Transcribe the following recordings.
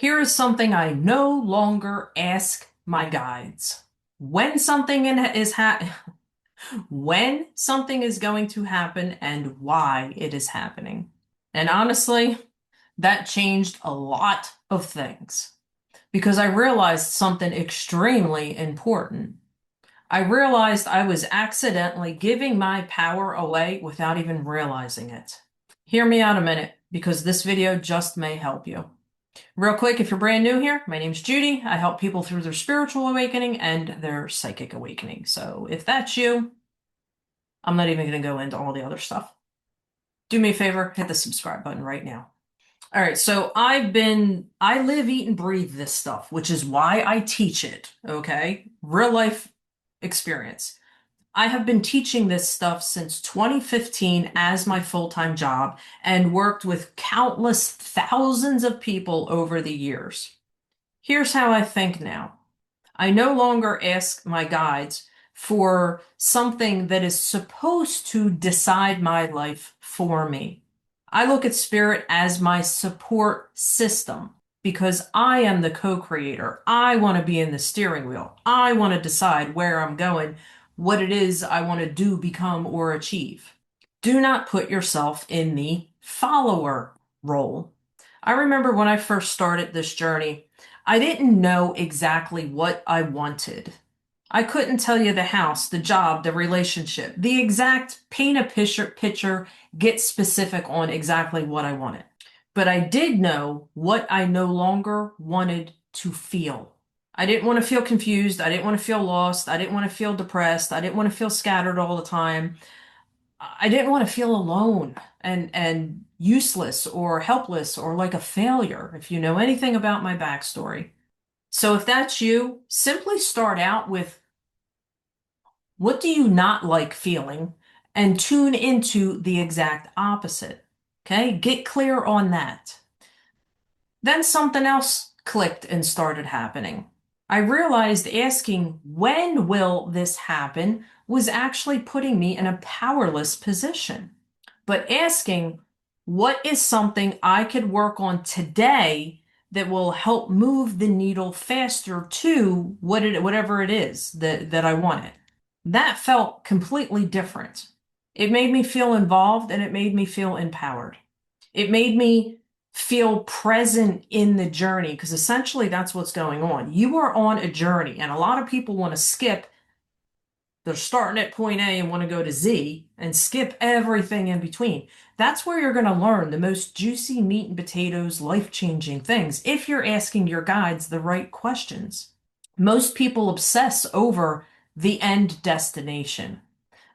Here is something I no longer ask my guides. When something when something is going to happen and why it is happening. And honestly, that changed a lot of things because I realized something extremely important. I realized I was accidentally giving my power away without even realizing it. Hear me out a minute because this video just may help you. Real quick, if you're brand new here, my name's Judy. I help people through their spiritual awakening and their psychic awakening. So if that's you, I'm not even going to go into all the other stuff. Do me a favor, hit the subscribe button right now. All right, so I live, eat, and breathe this stuff, which is why I teach it, okay? Real life experience. I have been teaching this stuff since 2015 as my full-time job and worked with countless thousands of people over the years. Here's how I think now. I no longer ask my guides for something that is supposed to decide my life for me. I look at spirit as my support system because I am the co-creator. I want to be in the steering wheel. I want to decide where I'm going, what it is I want to do, become, or achieve. Do not put yourself in the follower role. I remember when I first started this journey, I didn't know exactly what I wanted. I couldn't tell you the house, the job, the relationship, the exact paint a picture, get specific on exactly what I wanted. But I did know what I no longer wanted to feel. I didn't want to feel confused. I didn't want to feel lost. I didn't want to feel depressed. I didn't want to feel scattered all the time. I didn't want to feel alone and useless or helpless or like a failure, if you know anything about my backstory. So if that's you, simply start out with what do you not like feeling and tune into the exact opposite. Okay? Get clear on that. Then something else clicked and started happening. I realized asking, when will this happen, was actually putting me in a powerless position. But asking, what is something I could work on today that will help move the needle faster to whatever it is that I wanted? That felt completely different. It made me feel involved and it made me feel empowered. It made me feel present in the journey because essentially that's what's going on. You are on a journey, and a lot of people want to skip. They're starting at point A and want to go to Z and skip everything in between. That's where you're going to learn the most juicy meat and potatoes, life-changing things if you're asking your guides the right questions. Most people obsess over the end destination.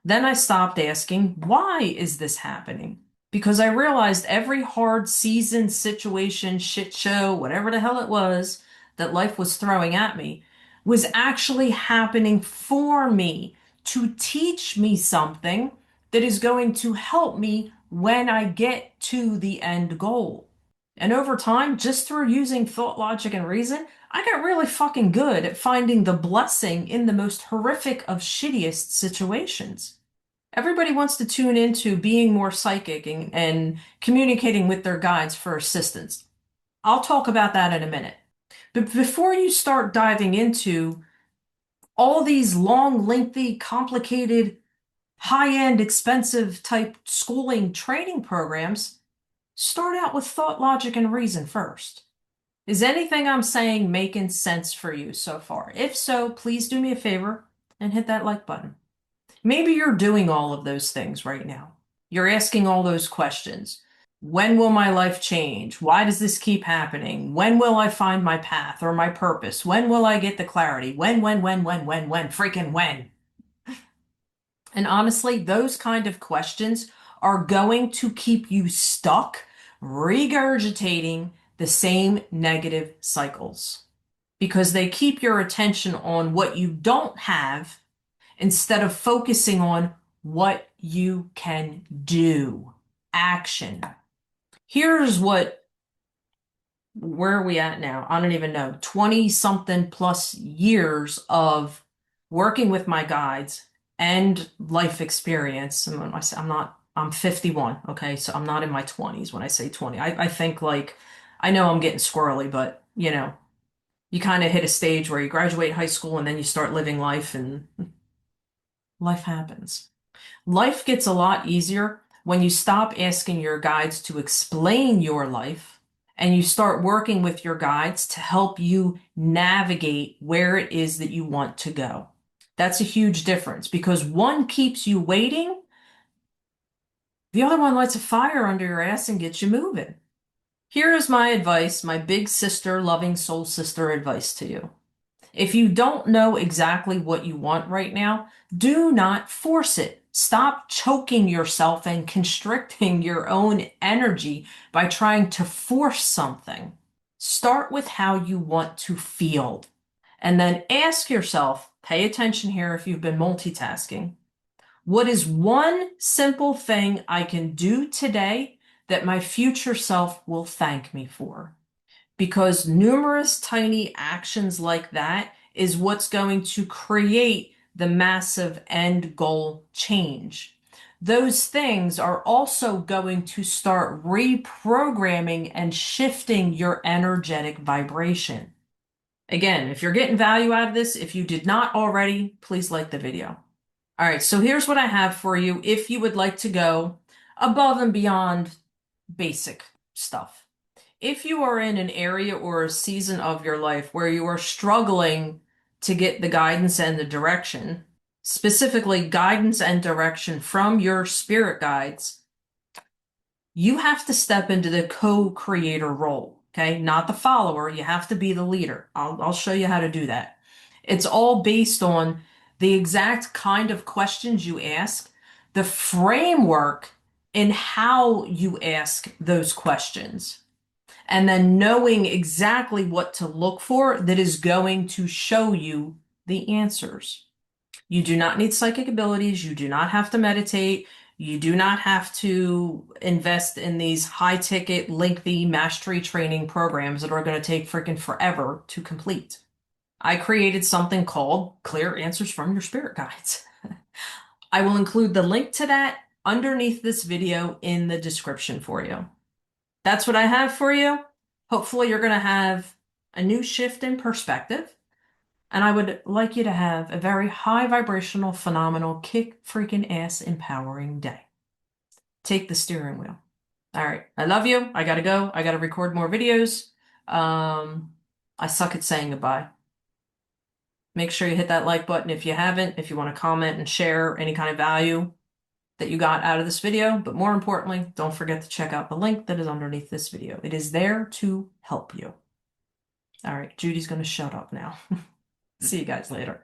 Then I stopped asking, why is this happening? Because I realized every hard season, situation, shit show, whatever the hell it was that life was throwing at me, was actually happening for me to teach me something that is going to help me when I get to the end goal. And over time, just through using thought, logic, and reason, I got really fucking good at finding the blessing in the most horrific of shittiest situations. Everybody wants to tune into being more psychic and communicating with their guides for assistance. I'll talk about that in a minute. But before you start diving into all these long, lengthy, complicated, high-end, expensive type schooling training programs, start out with thought, logic, and reason first. Is anything I'm saying making sense for you so far? If so, please do me a favor and hit that like button. Maybe you're doing all of those things right now. You're asking all those questions. When will my life change? Why does this keep happening? When will I find my path or my purpose? When will I get the clarity? When, freaking when? And honestly, those kind of questions are going to keep you stuck regurgitating the same negative cycles because they keep your attention on what you don't have instead of focusing on what you can do. Action. Here's where are we at now? I don't even know. 20 something plus years of working with my guides and life experience. I'm 51, okay? So I'm not in my 20s when I say 20. I think like, I know I'm getting squirrely, but you know, you kind of hit a stage where you graduate high school and then you start living life and life happens. Life gets a lot easier when you stop asking your guides to explain your life and you start working with your guides to help you navigate where it is that you want to go. That's a huge difference because one keeps you waiting, the other one lights a fire under your ass and gets you moving. Here is my advice, my big sister, loving soul sister advice to you. If you don't know exactly what you want right now, do not force it. Stop choking yourself and constricting your own energy by trying to force something. Start with how you want to feel. And then ask yourself, pay attention here if you've been multitasking, what is one simple thing I can do today that my future self will thank me for? Because numerous tiny actions like that is what's going to create the massive end goal change. Those things are also going to start reprogramming and shifting your energetic vibration. Again, if you're getting value out of this, if you did not already, please like the video. All right, so here's what I have for you if you would like to go above and beyond basic stuff. If you are in an area or a season of your life where you are struggling to get the guidance and the direction, specifically guidance and direction from your spirit guides, you have to step into the co-creator role, okay? Not the follower. You have to be the leader. I'll show you how to do that. It's all based on the exact kind of questions you ask, the framework in how you ask those questions and then knowing exactly what to look for that is going to show you the answers. You do not need psychic abilities. You do not have to meditate. You do not have to invest in these high ticket, lengthy mastery training programs that are going to take freaking forever to complete. I created something called Clear Answers from Your Spirit Guides. I will include the link to that underneath this video in the description for you. That's what I have for you. Hopefully you're going to have a new shift in perspective. And I would like you to have a very high vibrational, phenomenal, kick freaking ass empowering day. Take the steering wheel. All right. I love you. I gotta go. I gotta record more videos. I suck at saying goodbye. Make sure you hit that like button if you haven't, if you want to comment and share any kind of value that you got out of this video. But more importantly, don't forget to check out the link that is underneath this video. It is there to help you. All right, Judy's going to shut up now. See you guys later.